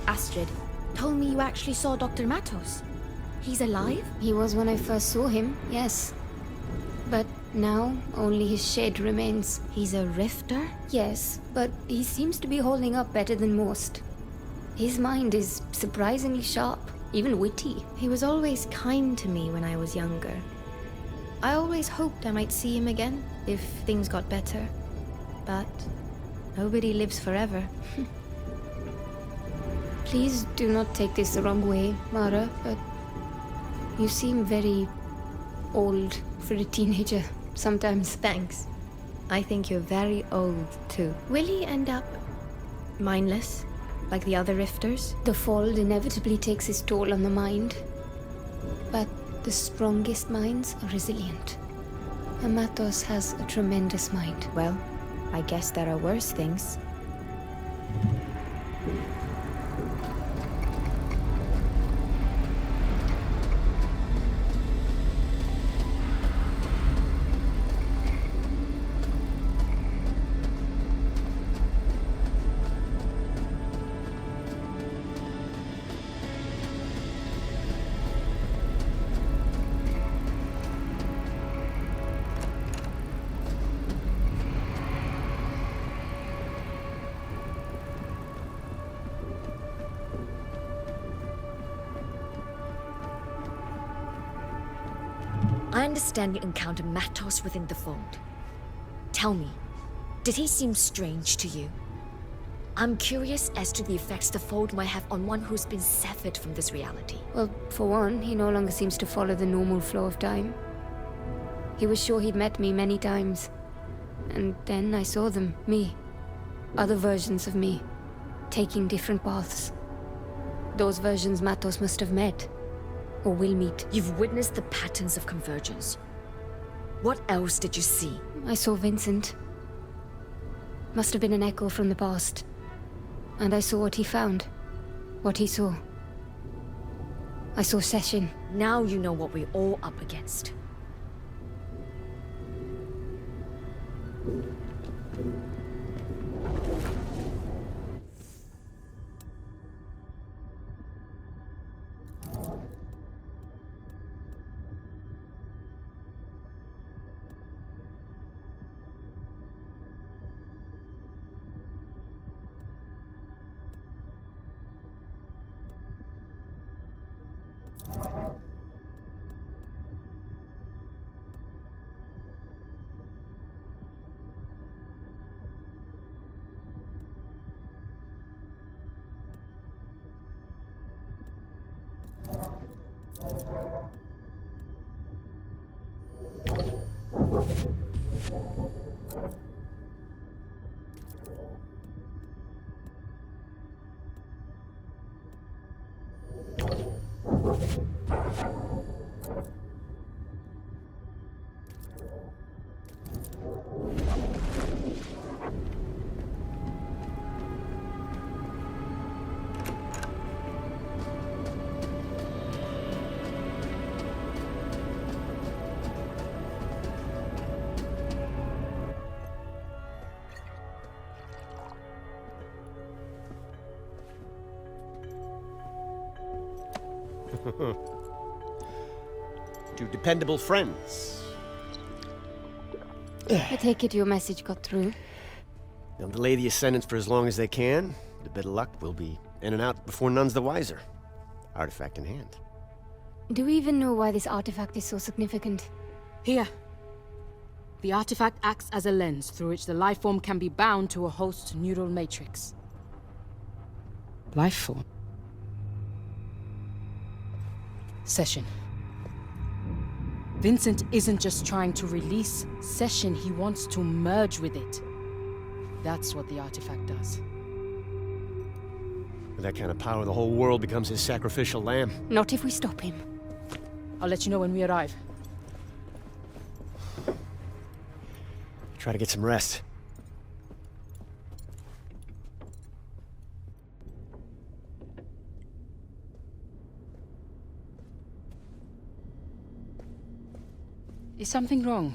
Astrid, told me you actually saw Dr. Matos. He's alive? He was when I first saw him, yes. But now, only his shed remains. He's a rifter? Yes, but he seems to be holding up better than most. His mind is surprisingly sharp, even witty. He was always kind to me when I was younger. I always hoped I might see him again, if things got better. But nobody lives forever. Please do not take this the wrong way, Mara, but you seem very old for a teenager sometimes. Thanks. I think you're very old, too. Will he end up mindless, like the other rifters? The fall inevitably takes its toll on the mind. But the strongest minds are resilient. And Matos has a tremendous mind. Well, I guess there are worse things. I understand you encountered Matos within the fold. Tell me, did he seem strange to you? I'm curious as to the effects the fold might have on one who's been severed from this reality. Well, for one, he no longer seems to follow the normal flow of time. He was sure he'd met me many times. And then I saw them, me. Other versions of me, taking different paths. Those versions Matos must have met. Or will meet. You've witnessed the patterns of convergence. What else did you see? I saw Vincent. Must have been an echo from the past. And I saw what he found. What he saw. I saw Session. Now you know what we're all up against. Two dependable friends. I take it your message got through. They'll delay the ascendance for as long as they can. The bit of luck, we'll be in and out before none's the wiser. Artifact in hand. Do we even know why this artifact is so significant? Here. The artifact acts as a lens through which the life form can be bound to a host neural matrix. Life form? Session. Vincent isn't just trying to release Session, he wants to merge with it. That's what the artifact does. With that kind of power, the whole world becomes his sacrificial lamb. Not if we stop him. I'll let you know when we arrive. Try to get some rest. Is something wrong?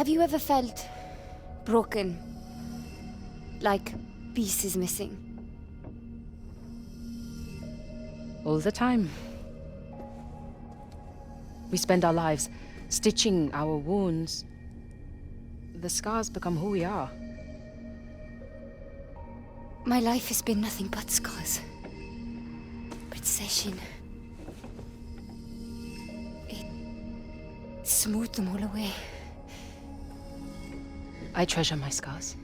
Have you ever felt broken? Like pieces missing? All the time. We spend our lives stitching our wounds. The scars become who we are. My life has been nothing but scars. But Session... it smoothed them all away. I treasure my scars.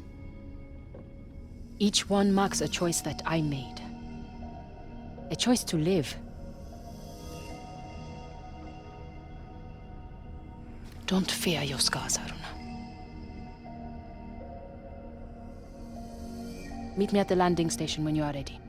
Each one marks a choice that I made. A choice to live. Don't fear your scars, Haruna. Meet me at the landing station when you are ready.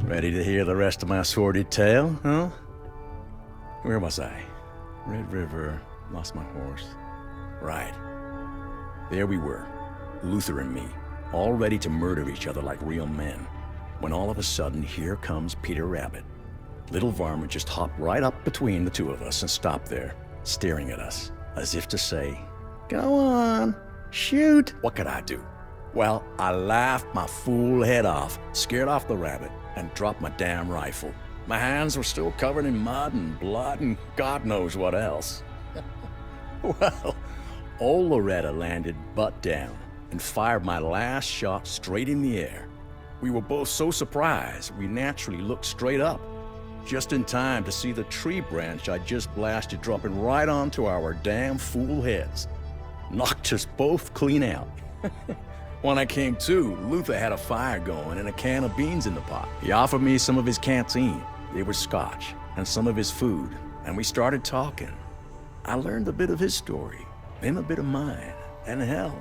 Ready to hear the rest of my sordid tale, huh? Where was I? Red River, lost my horse. Right. There we were, Luther and me, all ready to murder each other like real men. When all of a sudden, here comes Peter Rabbit. Little Varmint just hopped right up between the two of us and stopped there, staring at us, as if to say, "Go on, shoot." What could I do? Well, I laughed my fool head off, scared off the rabbit, and dropped my damn rifle. My hands were still covered in mud and blood and God knows what else. Well, old Loretta landed butt down and fired my last shot straight in the air. We were both so surprised, we naturally looked straight up, just in time to see the tree branch I just blasted dropping right onto our damn fool heads. Knocked us both clean out. When I came to, Luther had a fire going and a can of beans in the pot. He offered me some of his canteen. They were scotch, and some of his food, and we started talking. I learned a bit of his story, then a bit of mine, and hell,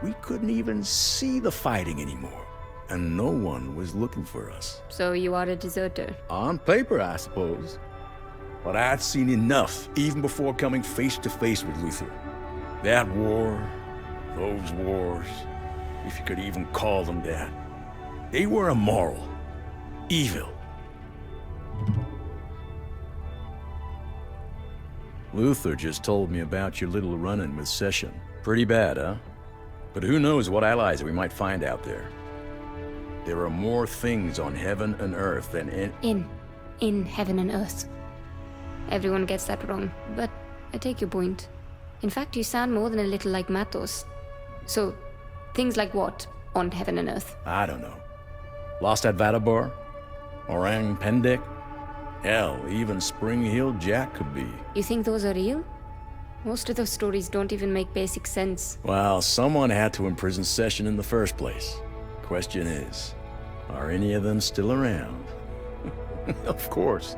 we couldn't even see the fighting anymore, and no one was looking for us. So you are a deserter? On paper, I suppose. But I'd seen enough, even before coming face to face with Luther. That war, those wars, if you could even call them that. They were immoral, evil. Luther just told me about your little run-in with Session. Pretty bad, huh? But who knows what allies we might find out there. There are more things on heaven and earth than In heaven and earth. Everyone gets that wrong, but I take your point. In fact, you sound more than a little like Matos. So, things like what on heaven and earth? I don't know. Lost at Vadabar? Orang Pendek? Hell, even Spring Hill Jack could be. You think those are real? Most of those stories don't even make basic sense. Well, someone had to imprison Session in the first place. Question is, are any of them still around? Of course.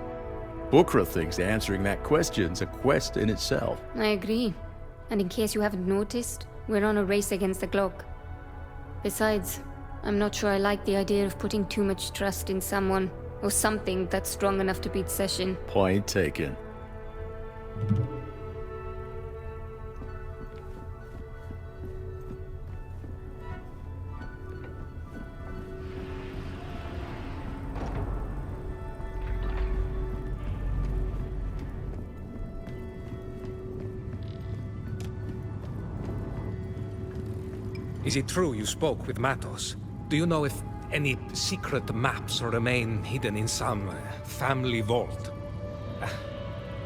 Bukra thinks answering that question's a quest in itself. I agree. And in case you haven't noticed, we're on a race against the clock. Besides, I'm not sure I like the idea of putting too much trust in someone or something that's strong enough to beat Session. Point taken. Is it true you spoke with Matos? Do you know if any secret maps remain hidden in some family vault?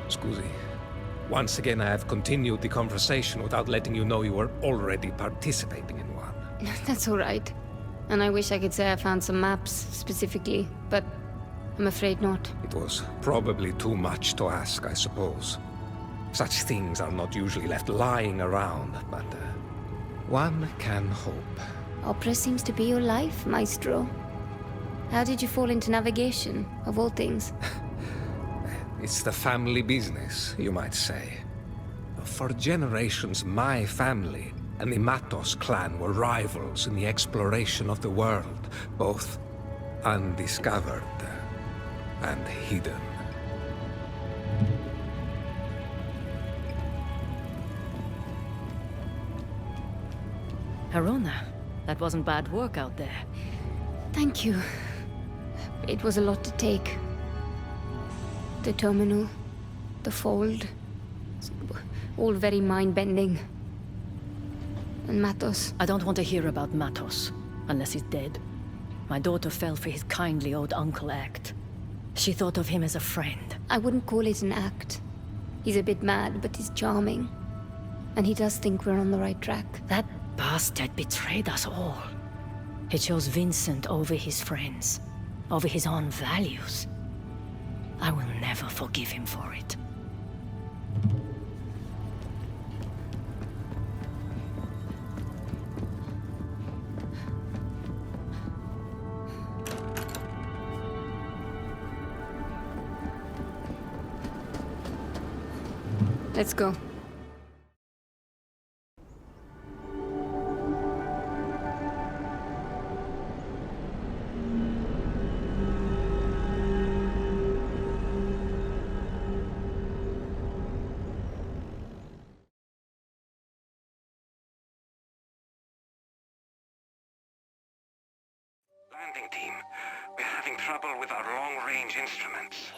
Scusi. Once again, I have continued the conversation without letting you know you were already participating in one. That's alright. And I wish I could say I found some maps, specifically, but I'm afraid not. It was probably too much to ask, I suppose. Such things are not usually left lying around, but one can hope. Opera seems to be your life, Maestro. How did you fall into navigation, of all things? It's the family business, you might say. For generations, my family and the Matos clan were rivals in the exploration of the world, both undiscovered and hidden. Harona, that wasn't bad work out there. Thank you. It was a lot to take. The terminal, the fold, all very mind-bending. And Matos. I don't want to hear about Matos, unless he's dead. My daughter fell for his kindly old uncle act. She thought of him as a friend. I wouldn't call it an act. He's a bit mad, but he's charming. And he does think we're on the right track. That bastard betrayed us all. He chose Vincent over his friends, over his own values. I will never forgive him for it. Let's go. Landing team, we're having trouble with our long-range instruments.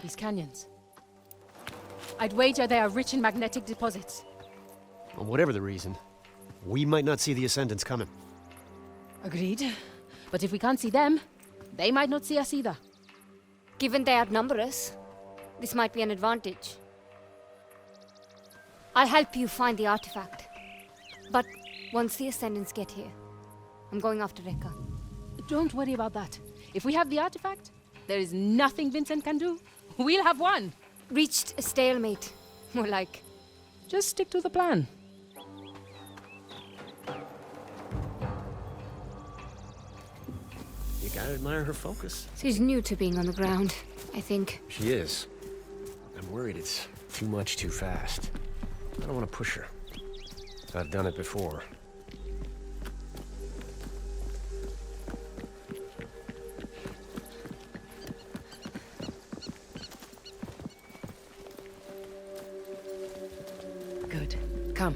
These canyons. I'd wager they are rich in magnetic deposits. Well, whatever the reason, we might not see the Ascendants coming. Agreed. But if we can't see them, they might not see us either. Given they outnumber us, this might be an advantage. I'll help you find the artifact. But once the Ascendants get here, I'm going after Rekka. Don't worry about that. If we have the artifact, there is nothing Vincent can do. We'll have one. Reached a stalemate, more like. Just stick to the plan. You gotta admire her focus. She's new to being on the ground, I think. She is. I'm worried it's too much too fast. I don't want to push her. I've done it before. Good. Come.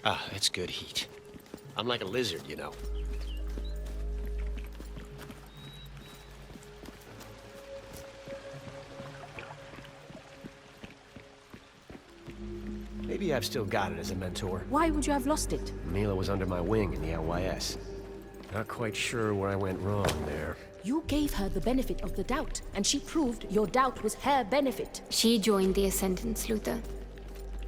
Ah, that's good heat. I'm like a lizard, you know. Maybe I've still got it as a mentor. Why would you have lost it? Mila was under my wing in the LYS. Not quite sure where I went wrong there. You gave her the benefit of the doubt, and she proved your doubt was her benefit. She joined the Ascendants, Luther.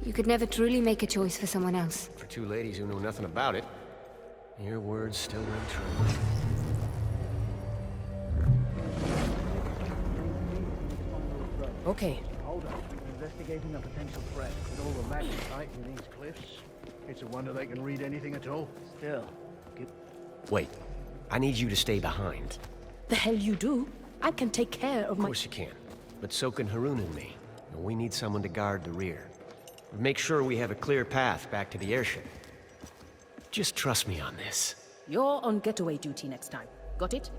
You could never truly make a choice for someone else. For two ladies who know nothing about it, your words still ring true. Okay. Hold on. Investigating a potential threat. With all the magnetite in these cliffs, it's a wonder they can read anything at all. Still, Wait, I need you to stay behind. The hell you do? I can take care of Of course you can, but so can Harun and me. And we need someone to guard the rear. Make sure we have a clear path back to the airship. Just trust me on this. You're on getaway duty next time. Got it?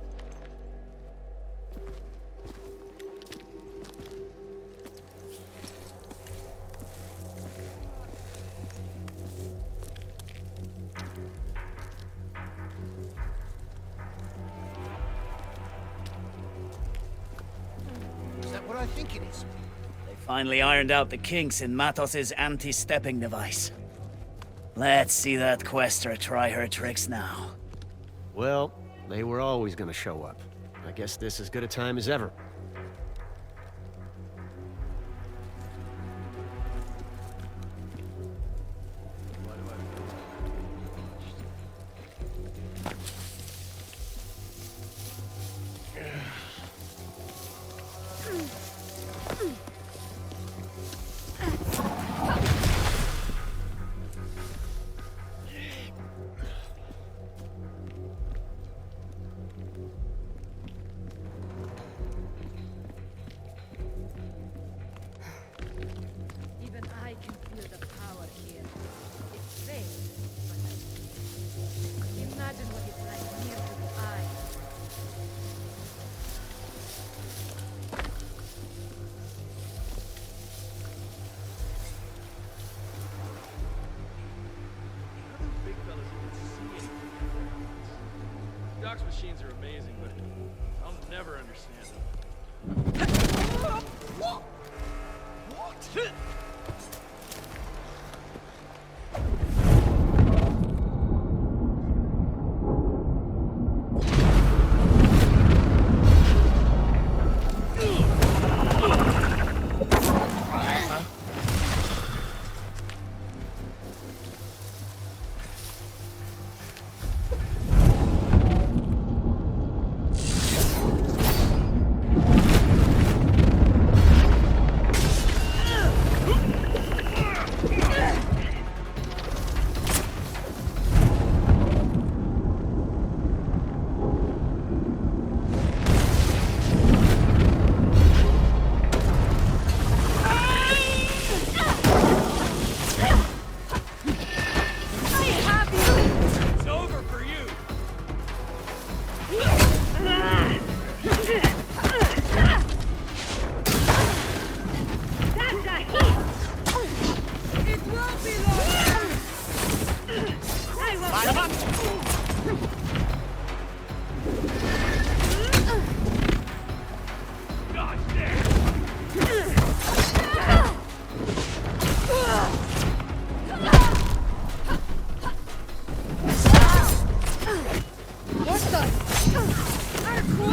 is that what I think it is? They finally ironed out the kinks in Matos's anti-stepping device. Let's see that quester try her tricks now. Well, they were always gonna show up. I guess this is as good a time as ever. Doc's machines are amazing, but I'll never understand them. What?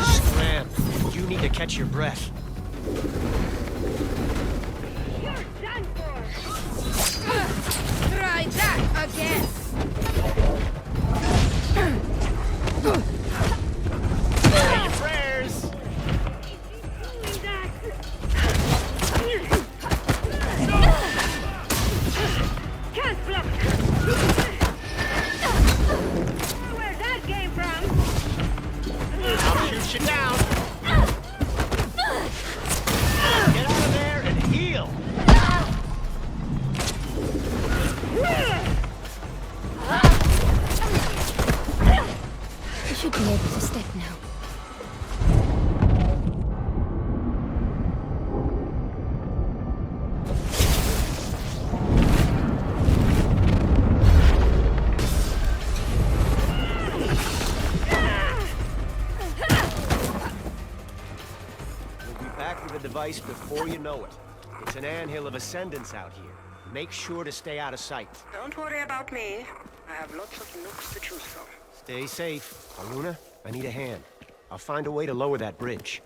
Scram. You need to catch your breath. Try that again! Say your prayers. Can't block! Where that came from? I'll shoot you down. Get out of there and heal. I should be able to step now. We'll be back with the device before you know it. It's an anthill of ascendance out here. Make sure to stay out of sight. Don't worry about me. I have lots of nooks to choose from. Stay safe. Aruna, I need a hand. I'll find a way to lower that bridge.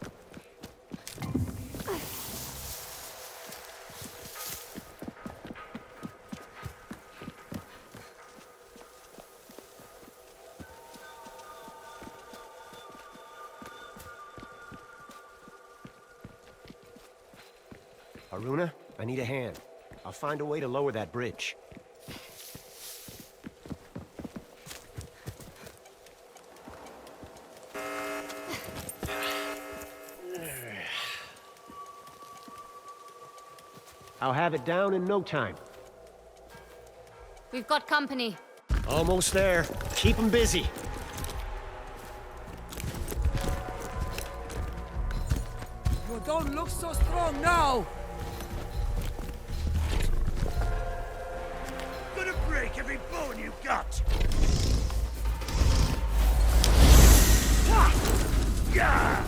Aruna, I need a hand. I'll find a way to lower that bridge. I'll have it down in no time. We've got company. Almost there. Keep them busy. You don't look so strong now! Gonna break every bone you got! Yeah!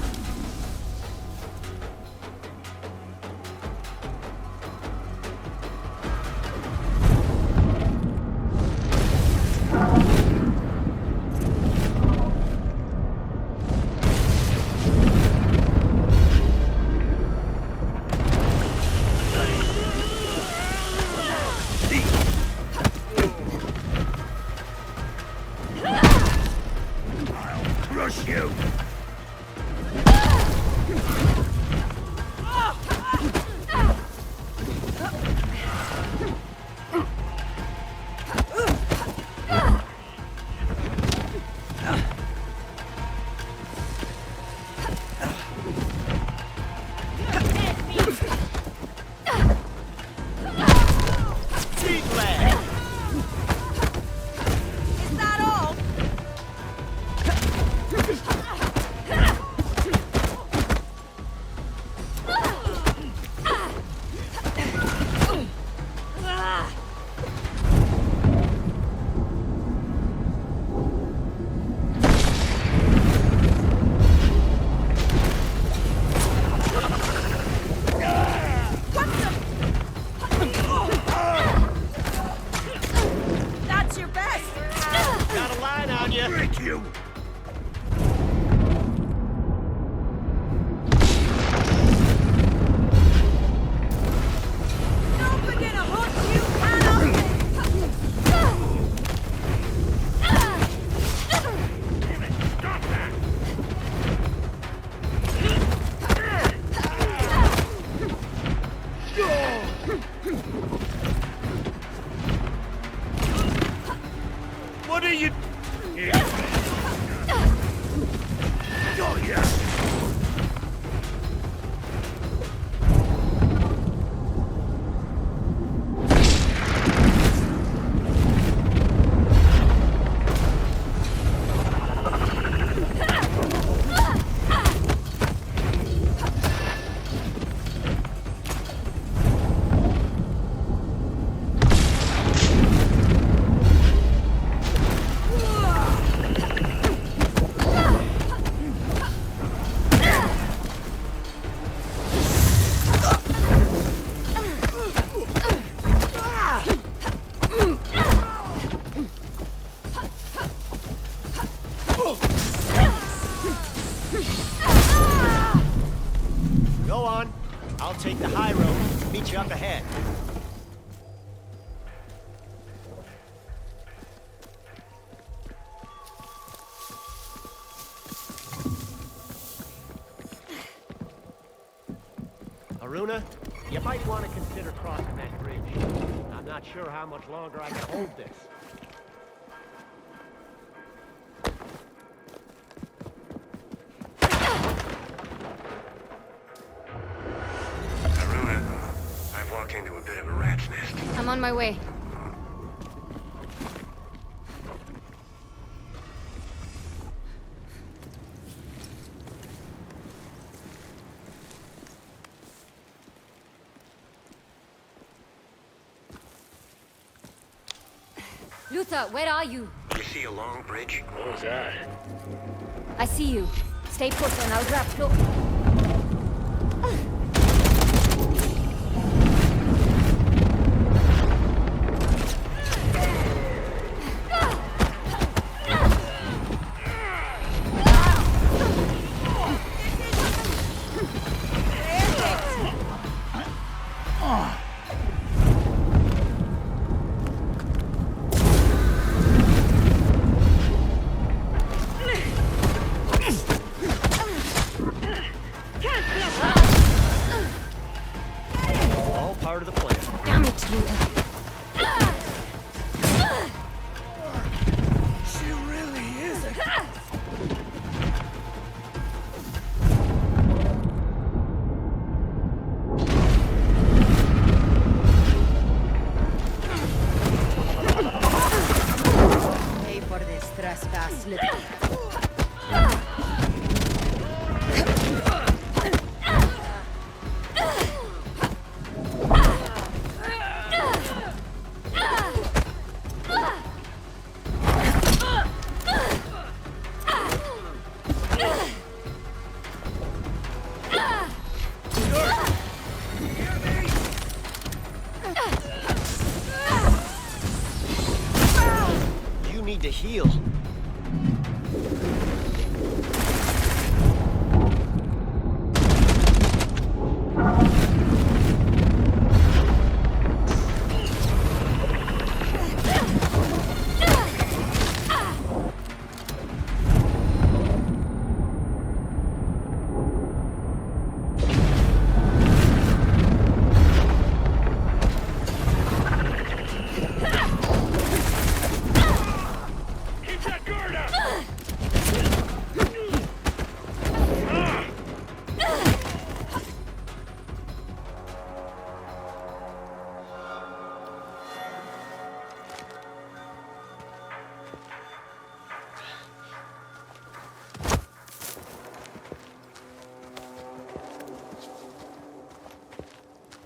Go on. I'll take the high road. Meet you up ahead. Aruna, you might want to consider crossing that bridge. I'm not sure how much longer I can hold this. Aruna, I've walked into a bit of a rat's nest. I'm on my way. Luther, where are you? You see a long bridge? What was that? I see you. Stay put and I'll grab Flo. All part of the plan. Damn it, Luther. She really is a... Pay for this trespass, little. You need to heal. Keep that guard up!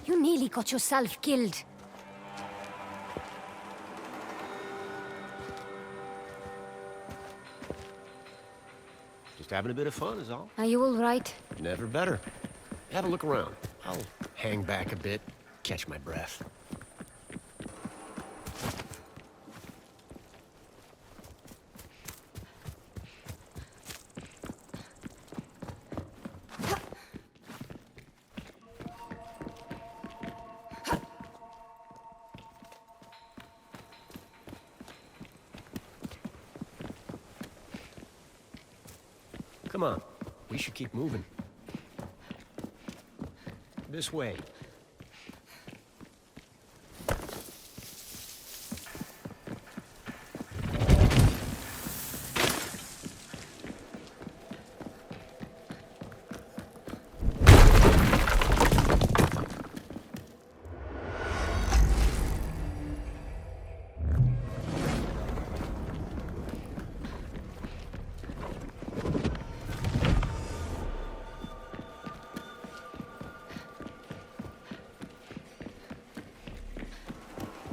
You nearly got yourself killed. Just having a bit of fun is all. Are you all right? Never better. Have a look around. I'll hang back a bit, catch my breath. Come on, we should keep moving. This way.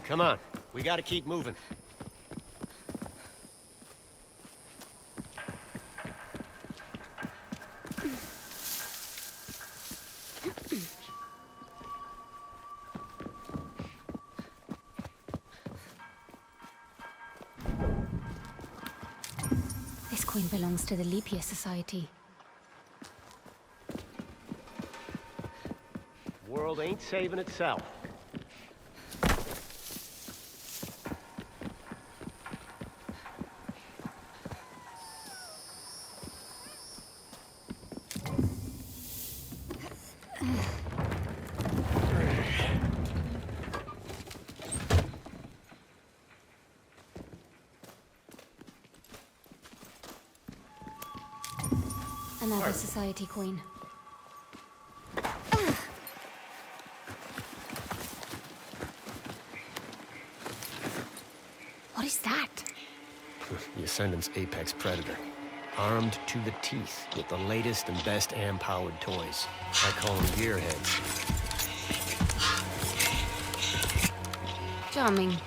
Come on, we gotta keep moving. This coin belongs to the Leap Year Society. world ain't saving itself. Another society queen. What is that? The Ascendant's apex predator. Armed to the teeth with the latest and best AM-powered toys. I call them gearheads. Charming.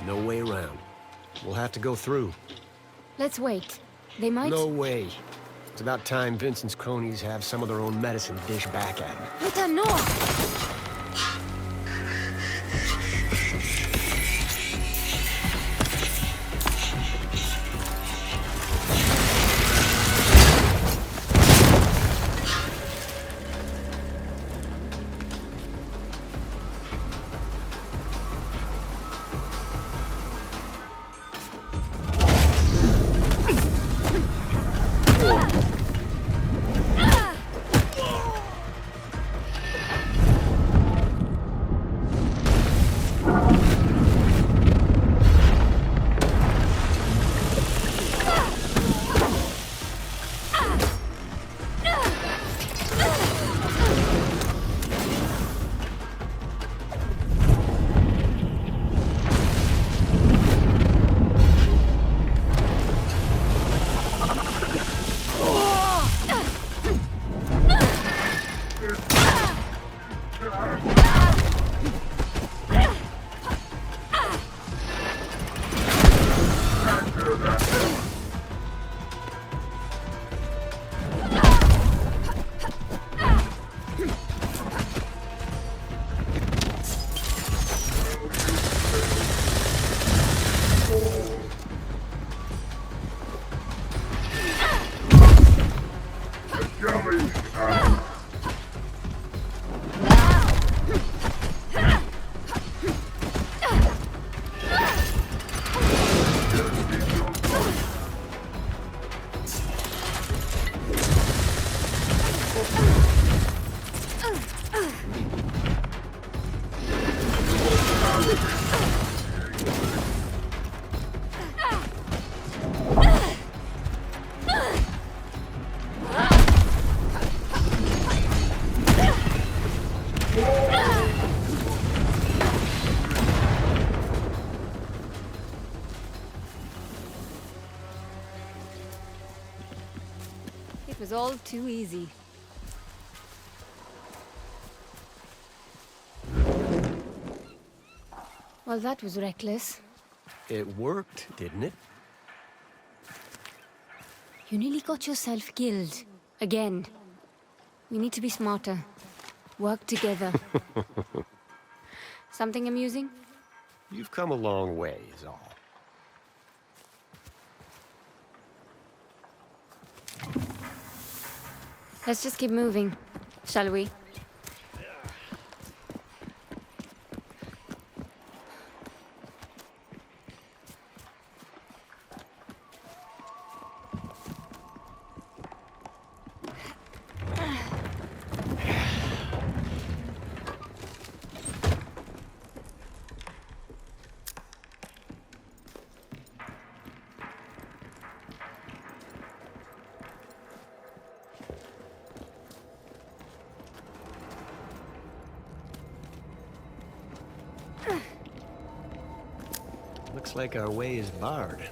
No way around. We'll have to go through. Let's wait. They might... No way. It's about time Vincent's cronies have some of their own medicine to dish back at him. Peter, no! It was all too easy. Well, that was reckless. It worked, didn't it? You nearly got yourself killed. Again. We need to be smarter. Work together. Something amusing? You've come a long way, is all. Let's just keep moving, shall we? Looks like our way is barred.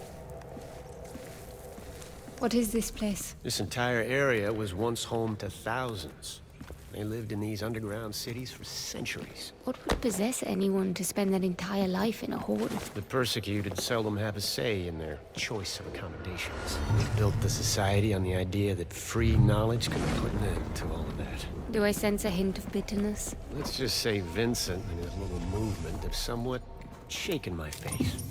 What is this place? This entire area was once home to thousands. They lived in these underground cities for centuries. What would possess anyone to spend their entire life in a hole? The persecuted seldom have a say in their choice of accommodations. They built the society on the idea that free knowledge could put an end to all of that. Do I sense a hint of bitterness? Let's just say Vincent and his little movement have somewhat shaken my faith.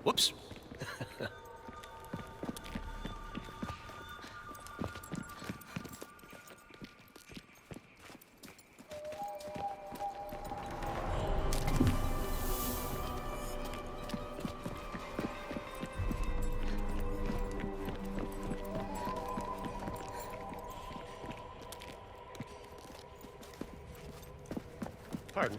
Whoops. Pardon.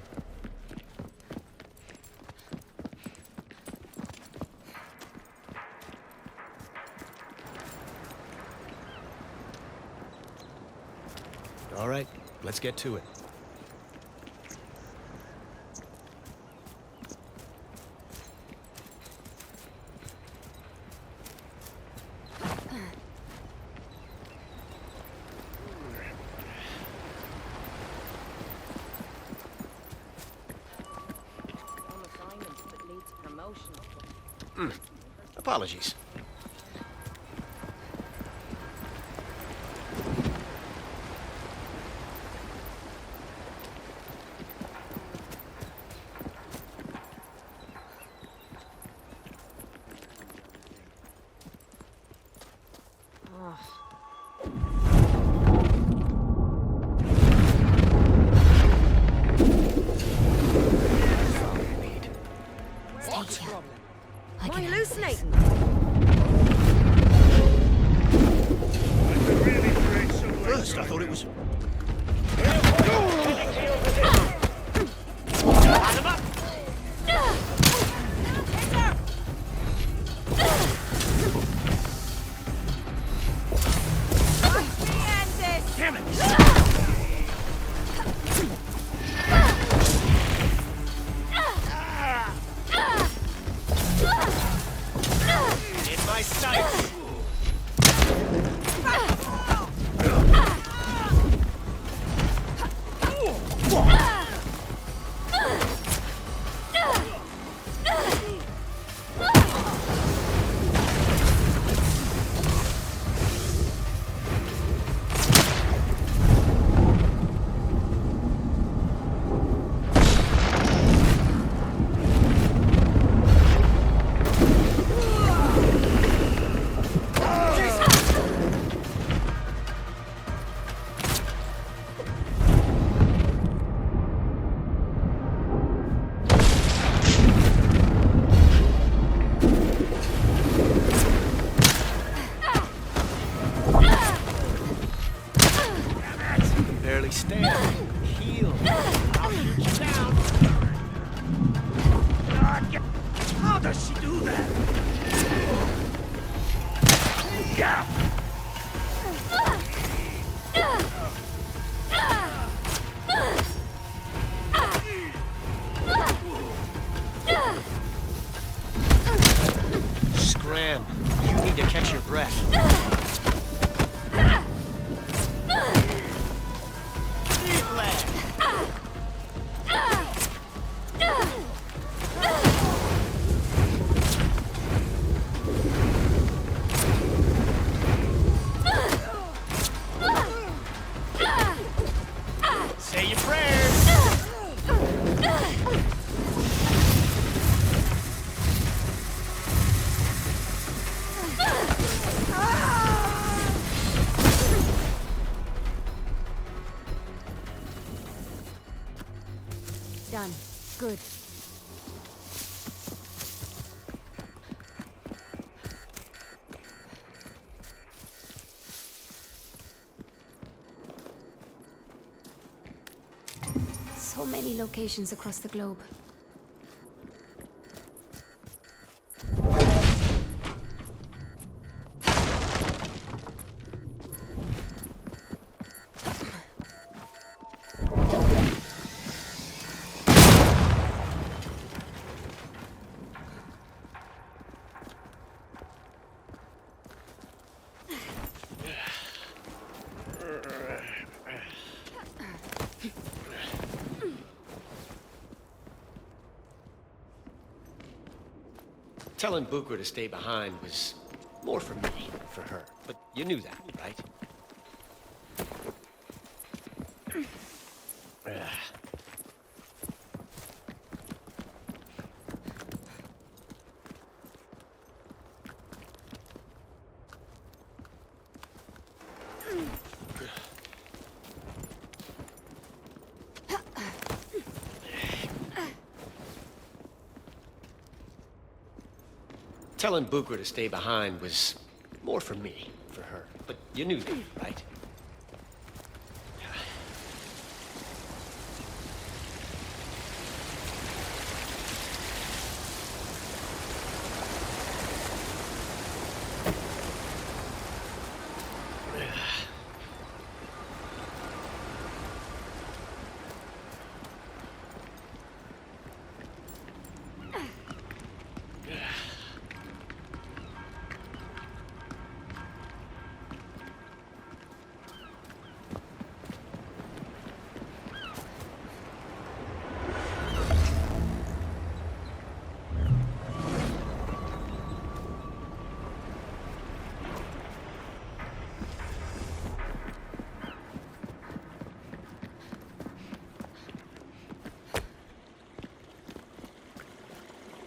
All right, let's get to it. Apologies. Why are you hallucinating? First, I thought it was... Damn it! In my sights! Barely stand. Heal. I'll shoot you down. How does she do that? Yeah. Scram. You need to catch your breath. Say your prayers. Done. Good. So many locations across the globe. Telling Bucher to stay behind was more for me than for her. But you knew that, right? Telling Bucher to stay behind was more for me, for her. But you knew that, right?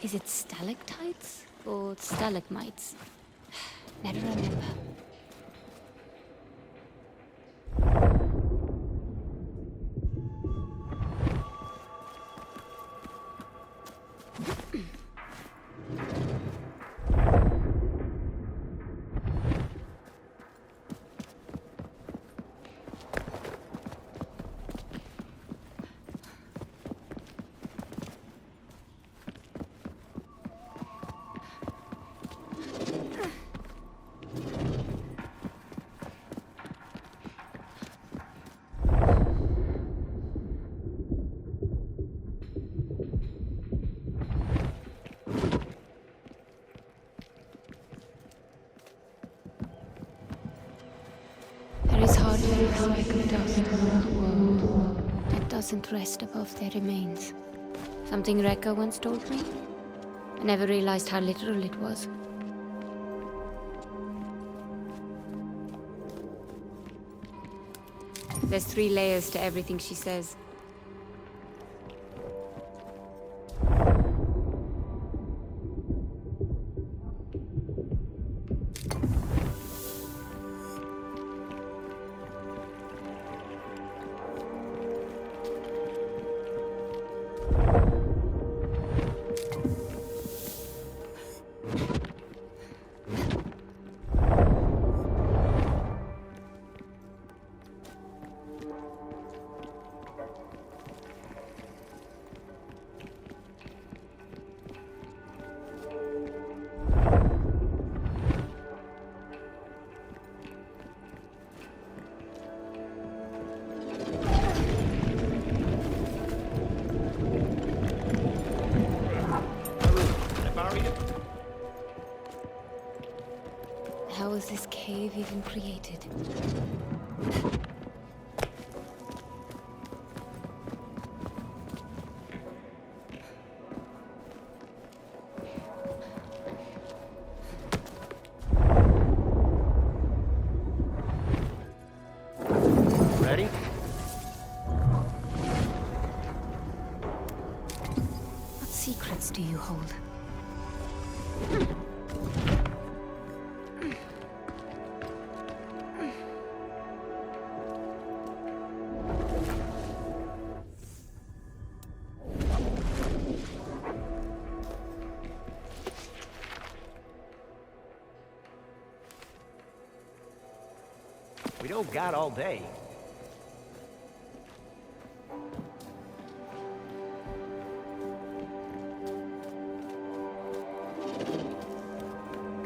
Is it stalactites or stalagmites? Never remember. There is hardly a speck of dust in the world that doesn't rest above their remains. Something Rekka once told me. I never realized how literal it was. There's 3 layers to everything she says. How was this cave even created? Ready? What secrets do you hold? We don't got all day.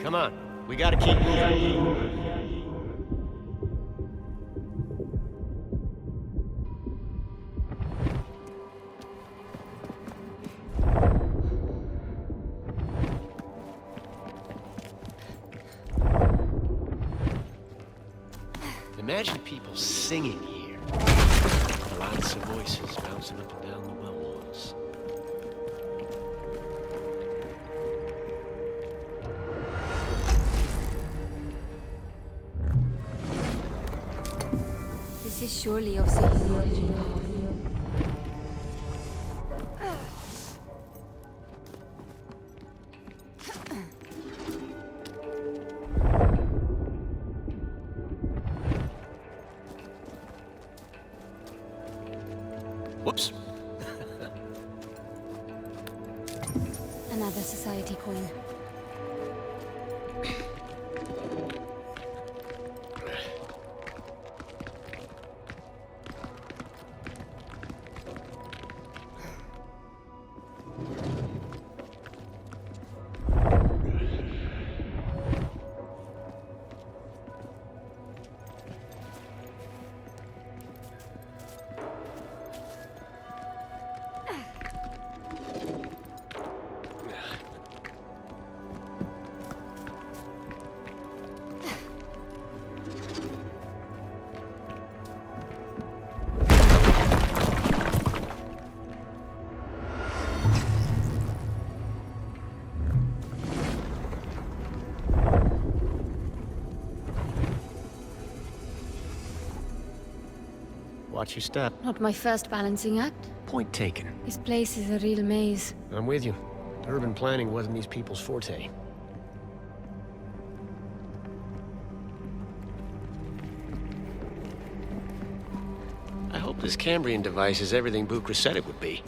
Come on, we gotta keep moving. Imagine people singing here. Lots of voices bouncing up and down the well walls. This This is surely of Sahini origin. Whoops. Another society coin. Watch your step. Not my first balancing act. Point taken. This place is a real maze. I'm with you. Urban planning wasn't these people's forte. I hope this Cambrian device is everything Bukra said it would be.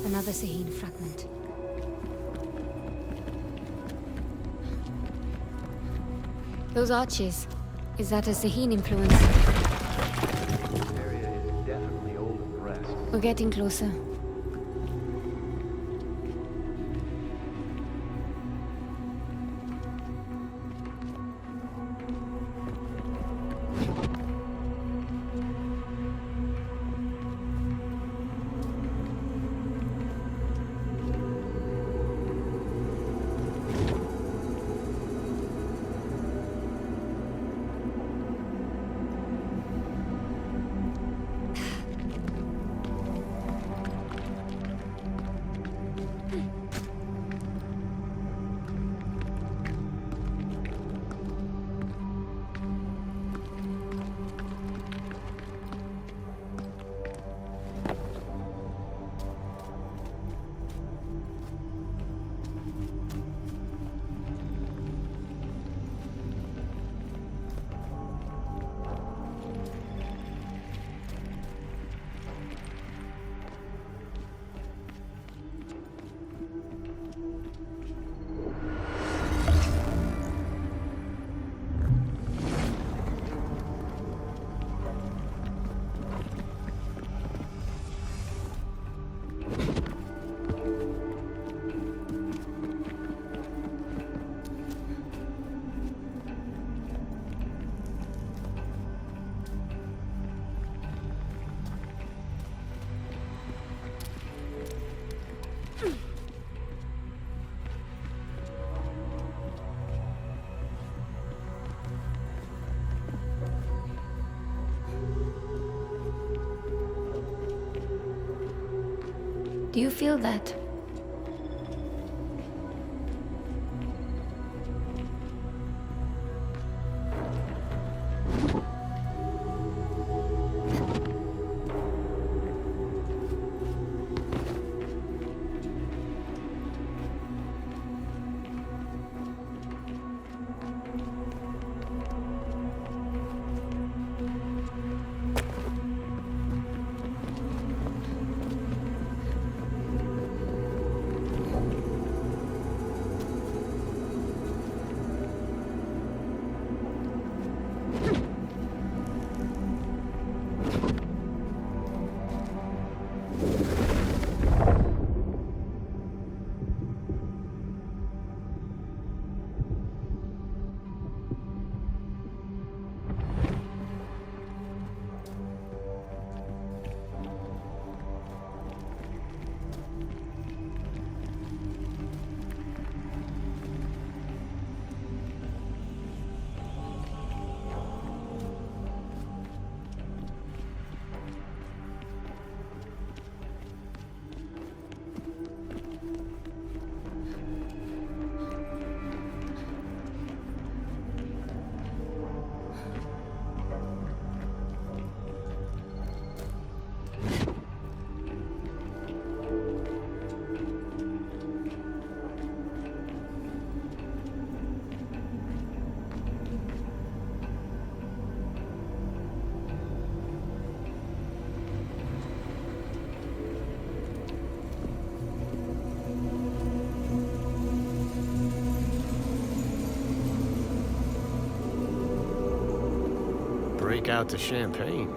Another Sahini fragment. Those arches. Is that a Sahini influence? This area is definitely older than the rest. We're getting closer. Do you feel that? break out the champagne.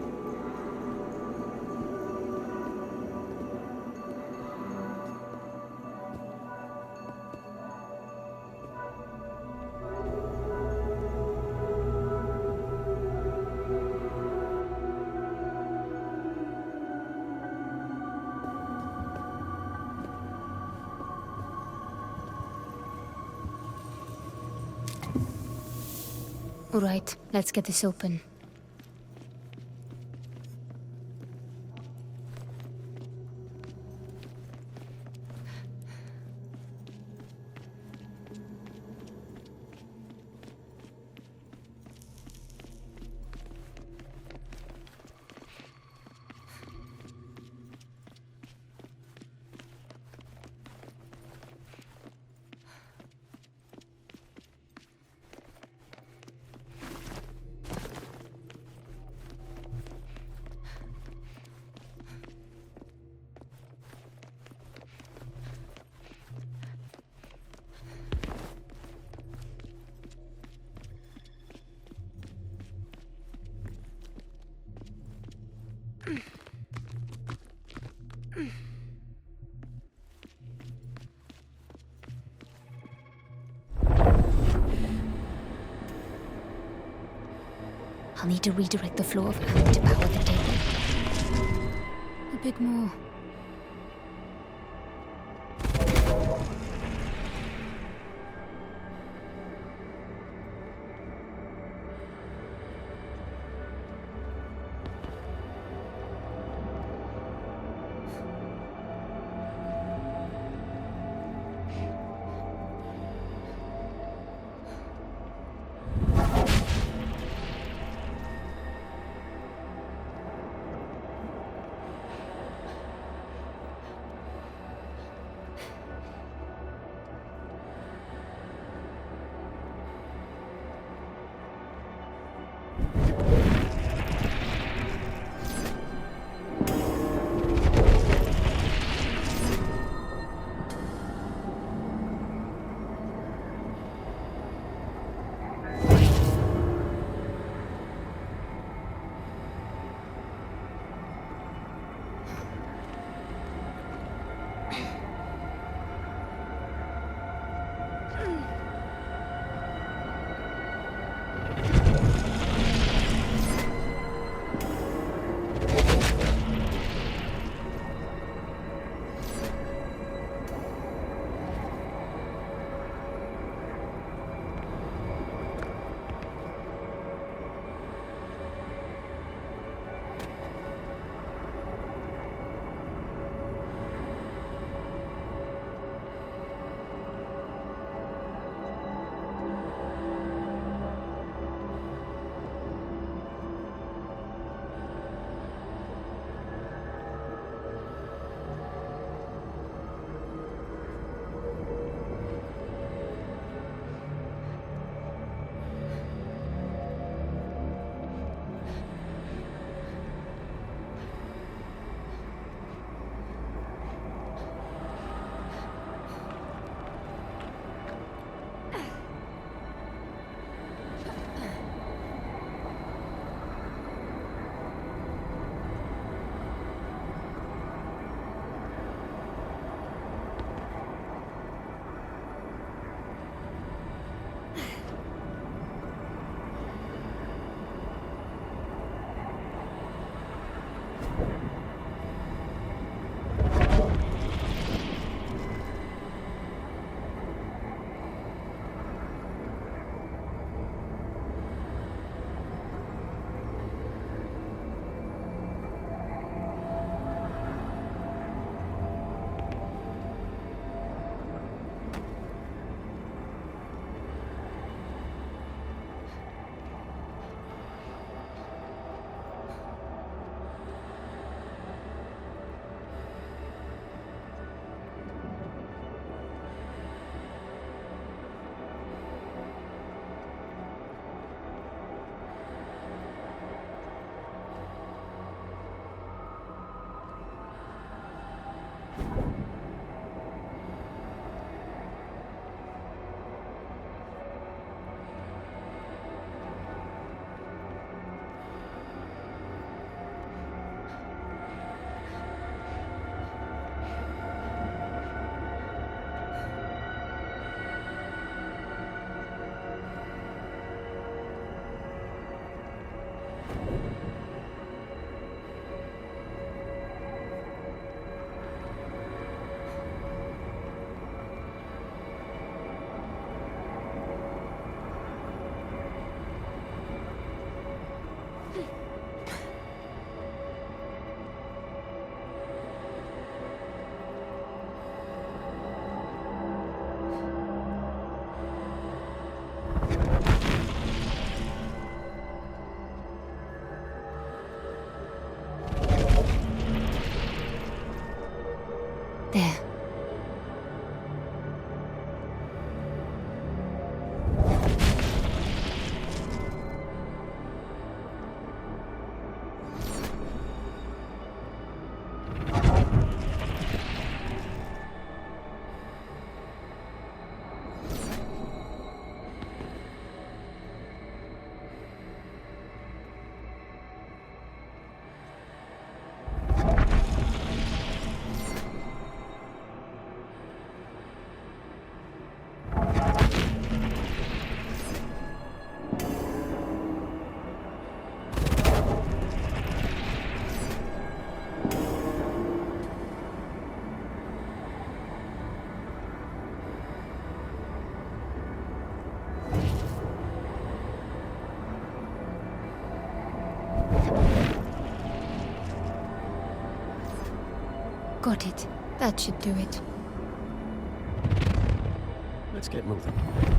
All right, let's get this open. I'll need to redirect the flow of amp to power the table. A bit more. Got it. That should do it. Let's get moving.